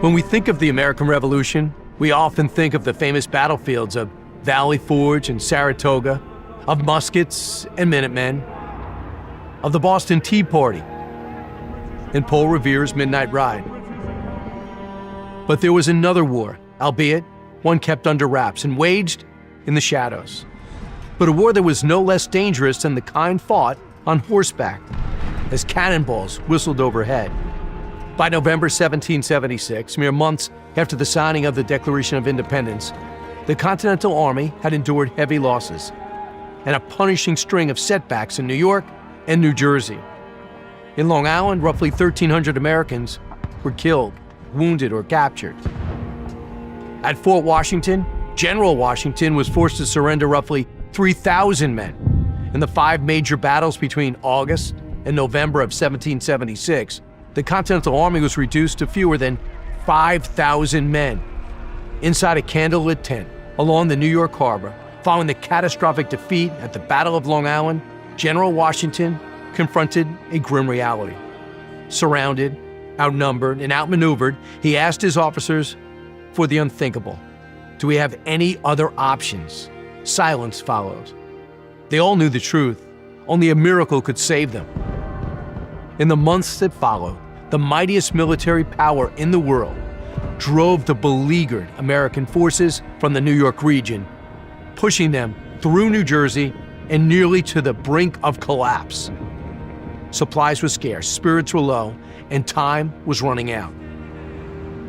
When we think of the American Revolution, we often think of the famous battlefields of Valley Forge and Saratoga, of muskets and Minutemen, of the Boston Tea Party, and Paul Revere's Midnight Ride. But there was another war, albeit one kept under wraps and waged in the shadows. But a war that was no less dangerous than the kind fought on horseback, as cannonballs whistled overhead. By November 1776, mere months after the signing of the Declaration of Independence, the Continental Army had endured heavy losses and a punishing string of setbacks in New York and New Jersey. In Long Island, roughly 1,300 Americans were killed, wounded, or captured. At Fort Washington, General Washington was forced to surrender roughly 3,000 men. In the 5 major battles between August and November of 1776, the Continental Army was reduced to fewer than 5,000 men. Inside a candlelit tent along the New York harbor, following the catastrophic defeat at the Battle of Long Island, General Washington confronted a grim reality. Surrounded, outnumbered, and outmaneuvered, he asked his officers for the unthinkable. Do we have any other options? Silence followed. They all knew the truth. Only a miracle could save them. In the months that followed, the mightiest military power in the world drove the beleaguered American forces from the New York region, pushing them through New Jersey and nearly to the brink of collapse. Supplies were scarce, spirits were low, and time was running out.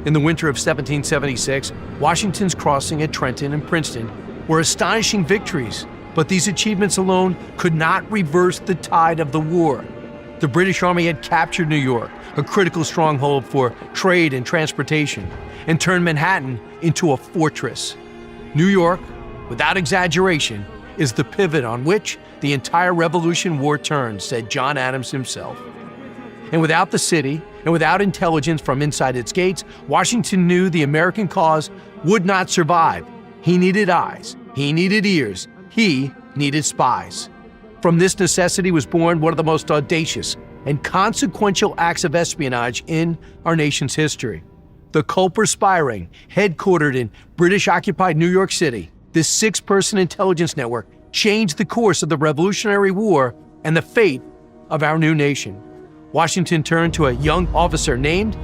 In the winter of 1776, Washington's crossing at Trenton and Princeton were astonishing victories, but these achievements alone could not reverse the tide of the war. The British Army had captured New York, a critical stronghold for trade and transportation, and turned Manhattan into a fortress. New York, without exaggeration, is the pivot on which the entire Revolution War turned, said John Adams himself. And without the city, and without intelligence from inside its gates, Washington knew the American cause would not survive. He needed eyes, he needed ears, he needed spies. From this necessity was born one of the most audacious and consequential acts of espionage in our nation's history. The Culper Spy Ring, headquartered in British-occupied New York City, this 6-person intelligence network changed the course of the Revolutionary War and the fate of our new nation. Washington turned to a young officer named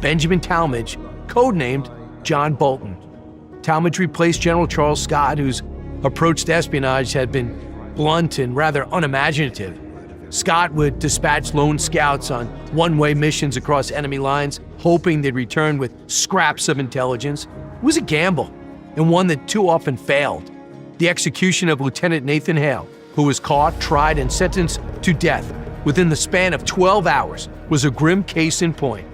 Benjamin Talmadge, codenamed John Bolton. Talmadge replaced General Charles Scott, whose approach to espionage had been blunt and rather unimaginative. Scott would dispatch lone scouts on one-way missions across enemy lines, hoping they'd return with scraps of intelligence. It was a gamble, and one that too often failed. The execution of Lieutenant Nathan Hale, who was caught, tried, and sentenced to death within the span of 12 hours, was a grim case in point.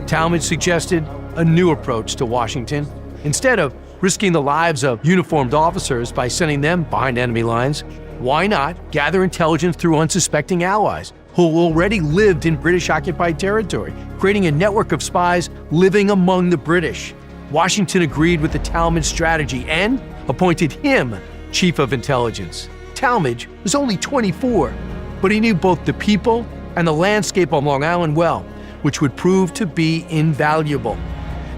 Talmadge suggested a new approach to Washington. Instead of risking the lives of uniformed officers by sending them behind enemy lines, why not gather intelligence through unsuspecting allies who already lived in British-occupied territory, creating a network of spies living among the British? Washington agreed with the Talmadge strategy and appointed him Chief of Intelligence. Talmadge was only 24, but he knew both the people and the landscape on Long Island well, which would prove to be invaluable.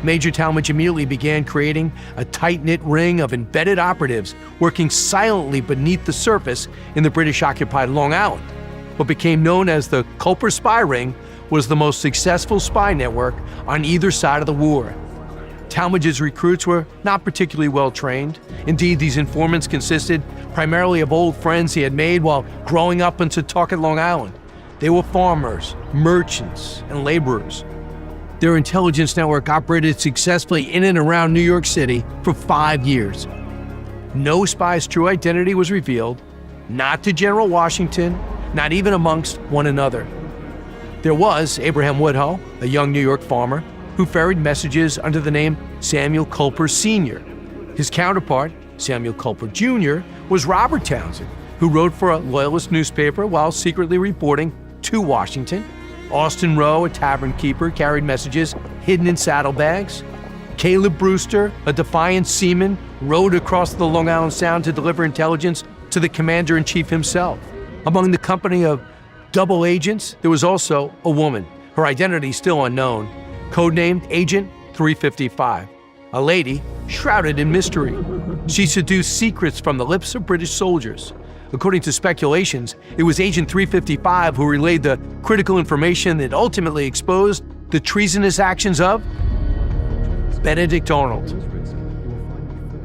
Major Talmadge immediately began creating a tight-knit ring of embedded operatives working silently beneath the surface in the British-occupied Long Island. What became known as the Culper Spy Ring was the most successful spy network on either side of the war. Talmadge's recruits were not particularly well trained. Indeed, these informants consisted primarily of old friends he had made while growing up in Setauket, Long Island. They were farmers, merchants, and laborers. Their intelligence network operated successfully in and around New York City for 5 years. No spy's true identity was revealed, not to General Washington, not even amongst one another. There was Abraham Woodhull, a young New York farmer, who ferried messages under the name Samuel Culper Sr. His counterpart, Samuel Culper Jr., was Robert Townsend, who wrote for a loyalist newspaper while secretly reporting to Washington. Austin Rowe, a tavern keeper, carried messages hidden in saddlebags. Caleb Brewster, a defiant seaman, rowed across the Long Island Sound to deliver intelligence to the commander-in-chief himself. Among the company of double agents, there was also a woman, her identity still unknown, codenamed Agent 355, a lady shrouded in mystery. She seduced secrets from the lips of British soldiers. According to speculations, it was Agent 355 who relayed the critical information that ultimately exposed the treasonous actions of Benedict Arnold.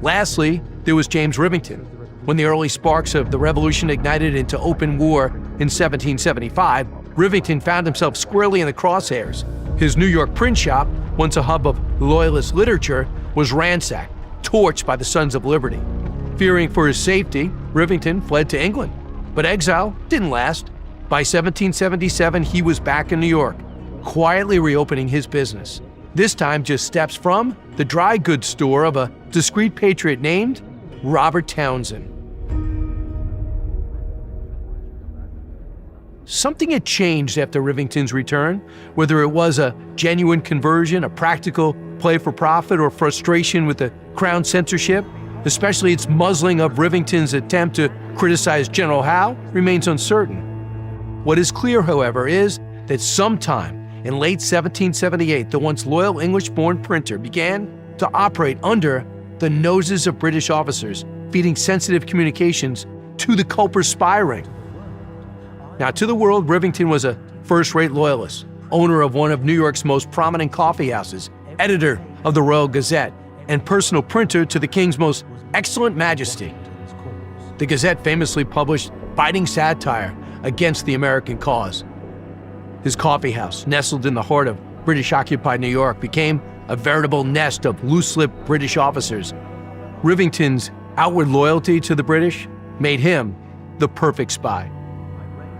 Lastly, there was James Rivington. When the early sparks of the revolution ignited into open war in 1775, Rivington found himself squarely in the crosshairs. His New York print shop, once a hub of Loyalist literature, was ransacked, torched by the Sons of Liberty. Fearing for his safety, Rivington fled to England. But exile didn't last. By 1777, he was back in New York, quietly reopening his business. This time just steps from the dry goods store of a discreet patriot named Robert Townsend. Something had changed after Rivington's return, whether it was a genuine conversion, a practical play for profit, or frustration with the Crown censorship, especially its muzzling of Rivington's attempt to criticize General Howe, remains uncertain. What is clear, however, is that sometime in late 1778, the once loyal English-born printer began to operate under the noses of British officers, feeding sensitive communications to the Culper's spy ring. Now, to the world, Rivington was a first-rate loyalist, owner of one of New York's most prominent coffee houses, editor of the Royal Gazette, and personal printer to the King's most excellent majesty. The Gazette famously published biting satire against the American cause. His coffee house, nestled in the heart of British-occupied New York, became a veritable nest of loose-lipped British officers. Rivington's outward loyalty to the British made him the perfect spy.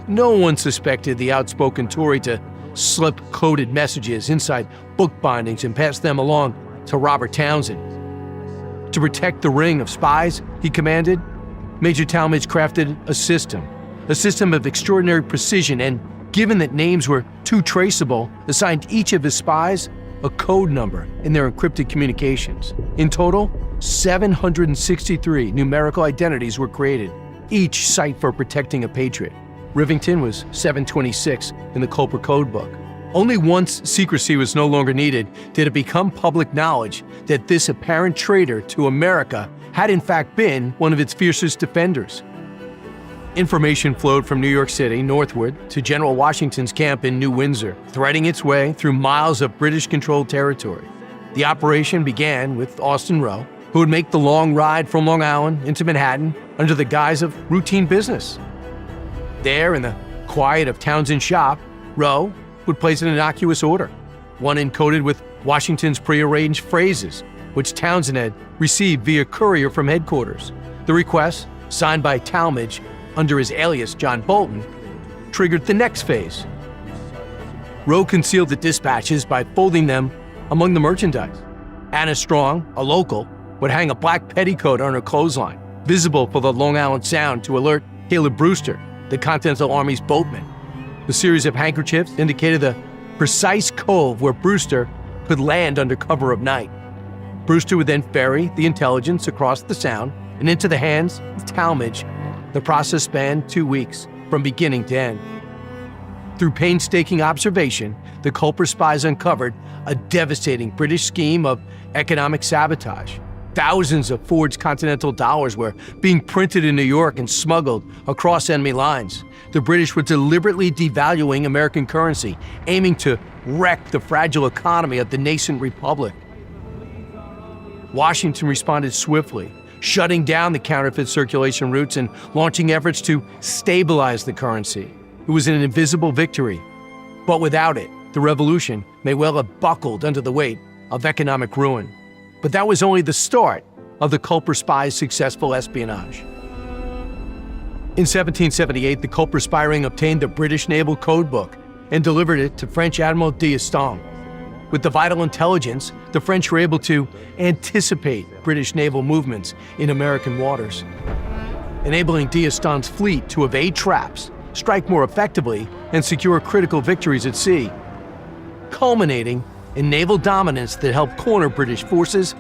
No one suspected the outspoken Tory to slip coded messages inside book bindings and pass them along to Robert Townsend. To protect the ring of spies, he commanded, Major Talmadge crafted a system of extraordinary precision, and given that names were too traceable, assigned each of his spies a code number in their encrypted communications. In total, 763 numerical identities were created, each site for protecting a patriot. Rivington was 726 in the Culper Code Book. Only once secrecy was no longer needed did it become public knowledge that this apparent traitor to America had in fact been one of its fiercest defenders. Information flowed from New York City northward to General Washington's camp in New Windsor, threading its way through miles of British-controlled territory. The operation began with Austin Roe, who would make the long ride from Long Island into Manhattan under the guise of routine business. There, in the quiet of Townsend's shop, Roe would place an innocuous order, one encoded with Washington's prearranged phrases, which Townsend had received via courier from headquarters. The request, signed by Talmadge under his alias John Bolton, triggered the next phase. Roe concealed the dispatches by folding them among the merchandise. Anna Strong, a local, would hang a black petticoat on her clothesline, visible for the Long Island Sound to alert Caleb Brewster, the Continental Army's boatman. The series of handkerchiefs indicated the precise cove where Brewster could land under cover of night. Brewster would then ferry the intelligence across the Sound and into the hands of Talmadge. The process spanned 2 weeks, from beginning to end. Through painstaking observation, the Culper spies uncovered a devastating British scheme of economic sabotage. Thousands of forged Continental dollars were being printed in New York and smuggled across enemy lines. The British were deliberately devaluing American currency, aiming to wreck the fragile economy of the nascent republic. Washington responded swiftly, shutting down the counterfeit circulation routes and launching efforts to stabilize the currency. It was an invisible victory, but without it, the revolution may well have buckled under the weight of economic ruin. But that was only the start of the Culper spies' successful espionage. In 1778, the Culper spy ring obtained the British Naval Code Book and delivered it to French Admiral d'Estaing. With the vital intelligence, the French were able to anticipate British naval movements in American waters, enabling d'Estaing's fleet to evade traps, strike more effectively, and secure critical victories at sea, culminating in naval dominance that helped corner British forces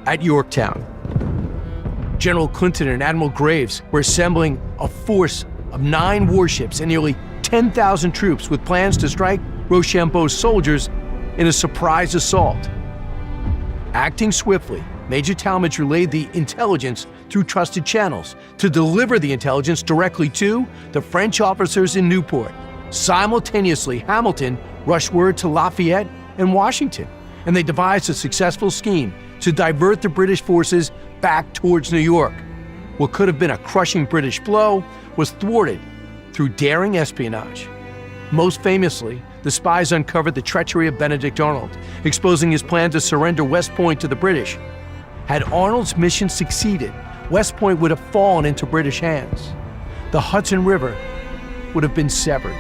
at Yorktown. General Clinton and Admiral Graves were assembling a force of 9 warships and nearly 10,000 troops with plans to strike Rochambeau's soldiers in a surprise assault. Acting swiftly, Major Talmadge relayed the intelligence through trusted channels to deliver the intelligence directly to the French officers in Newport. Simultaneously, Hamilton rushed word to Lafayette and Washington, and they devised a successful scheme to divert the British forces back towards New York. What could have been a crushing British blow was thwarted through daring espionage. Most famously, the spies uncovered the treachery of Benedict Arnold, exposing his plan to surrender West Point to the British. Had Arnold's mission succeeded, West Point would have fallen into British hands. The Hudson River would have been severed,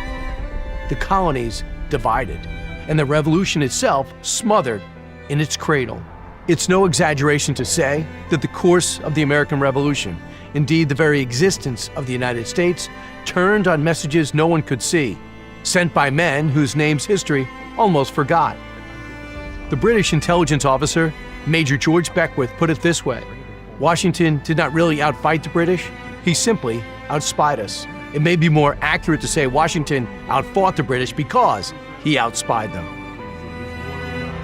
the colonies divided, and the revolution itself smothered in its cradle. It's no exaggeration to say that the course of the American Revolution, indeed the very existence of the United States, turned on messages no one could see, sent by men whose names history almost forgot. The British intelligence officer, Major George Beckwith, put it this way: Washington did not really outfight the British, he simply outspied us. It may be more accurate to say Washington outfought the British because he outspied them.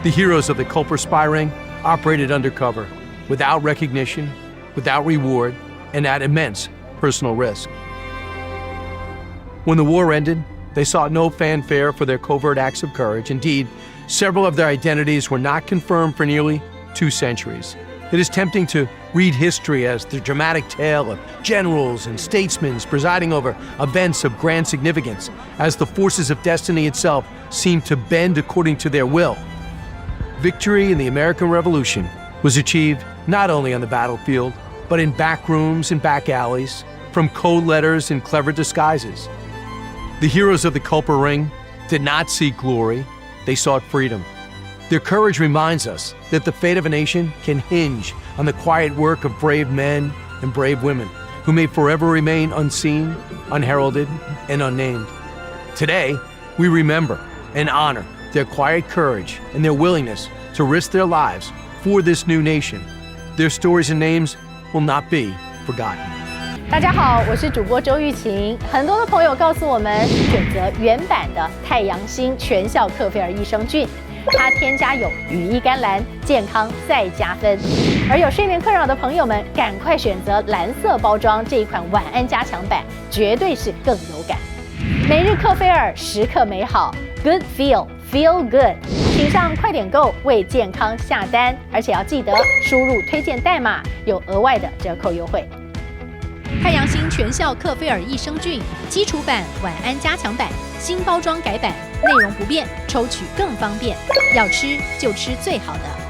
The heroes of the Culper spy ring operated undercover, without recognition, without reward, and at immense personal risk. When the war ended, they sought no fanfare for their covert acts of courage. Indeed, several of their identities were not confirmed for nearly 2 centuries. It is tempting to read history as the dramatic tale of generals and statesmen presiding over events of grand significance, as the forces of destiny itself seem to bend according to their will. Victory in the American Revolution was achieved not only on the battlefield, but in back rooms and back alleys, from code letters and clever disguises. The heroes of the Culper Ring did not seek glory, they sought freedom. Their courage reminds us that the fate of a nation can hinge on the quiet work of brave men and brave women who may forever remain unseen, unheralded, and unnamed. Today, we remember and honor their quiet courage and their willingness to risk their lives for this new nation. Their stories and names will not be forgotten. 大家好，我是主播周玉琴。很多的朋友告诉我们，选择原版的太阳星全效克菲尔益生菌，它添加有羽衣甘蓝，健康再加分。而有睡眠困扰的朋友们，赶快选择蓝色包装这一款晚安加强版，绝对是更有感。每日克菲尔，时刻美好 ，Good Feel Good， 请上快点购为健康下单，而且要记得输入推荐代码，有额外的折扣优惠。太阳星全效克菲尔益生菌基础版、晚安加强版，新包装改版，内容不变，抽取更方便。要吃就吃最好的。